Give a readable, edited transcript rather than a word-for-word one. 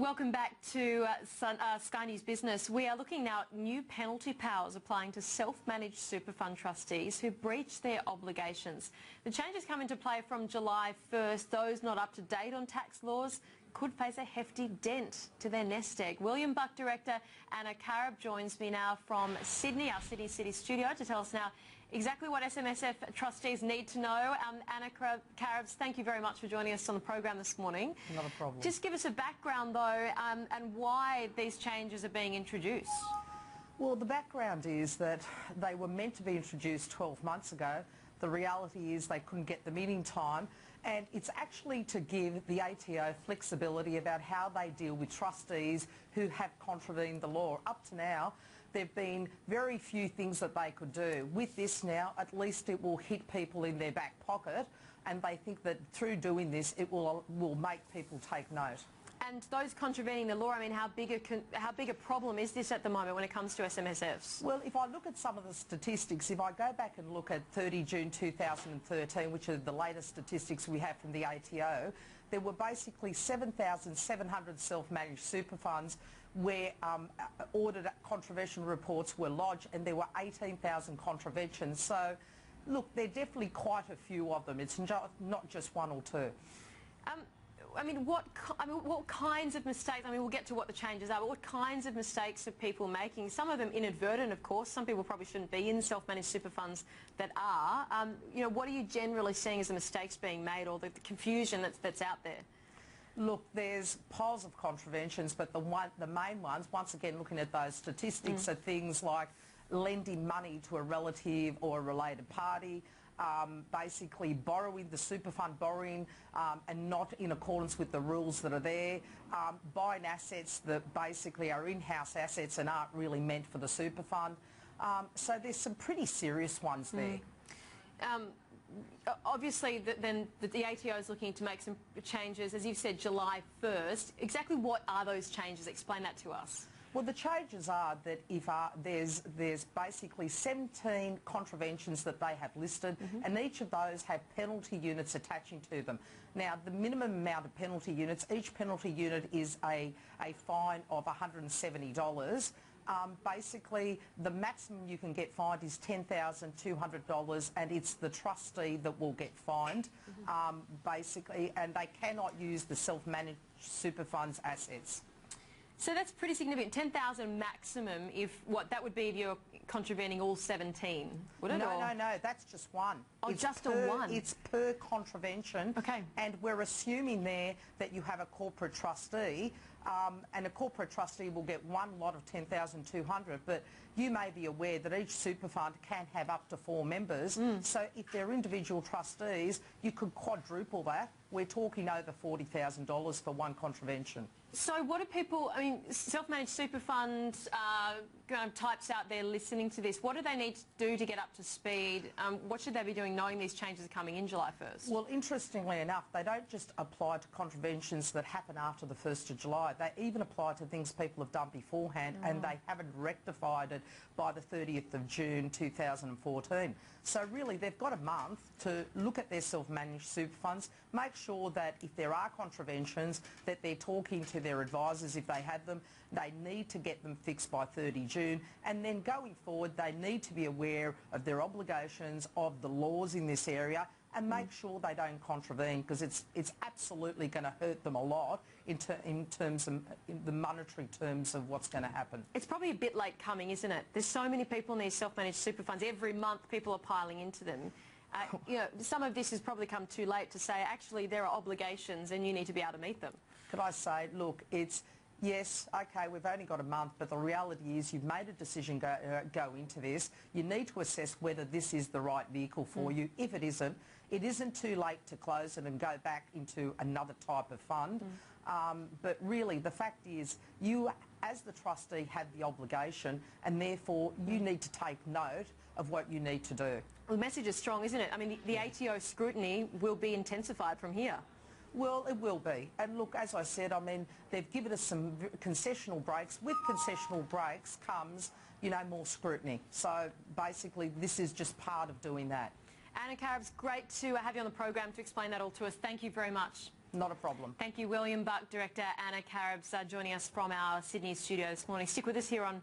Welcome back to Sky News Business. We are looking now at new penalty powers applying to self-managed super fund trustees who breach their obligations. The changes come into play from July 1st. Those not up to date on tax laws could face a hefty dent to their nest egg. William Buck director Anna Carrabs joins me now from Sydney, our Sydney City studio, to tell us now exactly what SMSF trustees need to know. Anna Carrabs, thank you very much for joining us on the program this morning. Not a problem. Just give us a background though, and why these changes are being introduced. Well, the background is that they were meant to be introduced 12 months ago. The reality is they couldn't get them in time, and it's actually to give the ATO flexibility about how they deal with trustees who have contravened the law. Up to now, there have been very few things that they could do. With this now, at least it will hit people in their back pocket, and they think that through doing this, it will make people take note. And those contravening the law, I mean, how big a problem is this at the moment when it comes to SMSFs? Well, if I look at some of the statistics, if I go back and look at 30 June 2013, which are the latest statistics we have from the ATO, there were basically 7,700 self-managed super funds where audit contravention reports were lodged, and there were 18,000 contraventions. So, look, there are definitely quite a few of them. It's not just one or two. I mean, what kinds of mistakes, I mean, we'll get to what the changes are, but what kinds of mistakes are people making? Some of them inadvertent, of course. Some people probably shouldn't be in self-managed super funds that are. You know, what are you generally seeing as the mistakes being made, or the confusion that's out there? Look, there's piles of contraventions, but the main ones, once again, looking at those statistics, are things like lending money to a relative or a related party, basically borrowing, the super fund borrowing and not in accordance with the rules that are there, buying assets that basically are in-house assets and aren't really meant for the super fund. So there's some pretty serious ones there. Obviously, then the ATO is looking to make some changes, as you've said, July 1st. Exactly what are those changes? Explain that to us. Well, the changes are that if there's basically 17 contraventions that they have listed, and each of those have penalty units attaching to them. Now, the minimum amount of penalty units, each penalty unit is a fine of $170. Basically, the maximum you can get fined is $10,200, and it's the trustee that will get fined, basically, and they cannot use the self-managed super funds assets. So that's pretty significant. 10,000 maximum. If that would be if you're contravening all 17, would it? No, that's just one. Oh, it's just a one. It's per contravention. Okay. And we're assuming there that you have a corporate trustee, and a corporate trustee will get one lot of 10,200. But you may be aware that each super fund can have up to 4 members. So if they're individual trustees, you could quadruple that. We're talking over $40,000 for one contravention. So what do people, I mean, self-managed super fund types out there listening to this, what do they need to do to get up to speed? What should they be doing knowing these changes are coming in July 1st? Well, interestingly enough, they don't just apply to contraventions that happen after the 1st of July. They even apply to things people have done beforehand, and they haven't rectified it by the 30th of June 2014. So really, they've got a month to look at their self-managed super funds, make sure that if there are contraventions, that they're talking to their advisors if they have them. They need to get them fixed by 30 June, and then going forward they need to be aware of their obligations, of the laws in this area, and make sure they don't contravene, because it's absolutely going to hurt them a lot in terms of the monetary terms of what's going to happen. It's probably a bit late coming, isn't it? There's so many people in these self-managed super funds. Every month people are piling into them. You know, some of this has probably come too late to say, actually, there are obligations and you need to be able to meet them. Could I say, look, it's, yes, okay, we've only got a month, but the reality is you've made a decision go into this. You need to assess whether this is the right vehicle for you. If it isn't too late to close it and go back into another type of fund. But really, the fact is, you, as the trustee, have the obligation, and therefore you need to take note of what you need to do. Well, the message is strong, isn't it? I mean, the ATO scrutiny will be intensified from here. Well, it will be. And look, as I said, I mean, they've given us some concessional breaks. With concessional breaks comes, you know, more scrutiny. So basically, this is just part of doing that. Anna Carrabs, great to have you on the program to explain that all to us. Thank you very much. Not a problem. Thank you, William Buck, Director Anna Carrabs, joining us from our Sydney studio this morning. Stick with us here on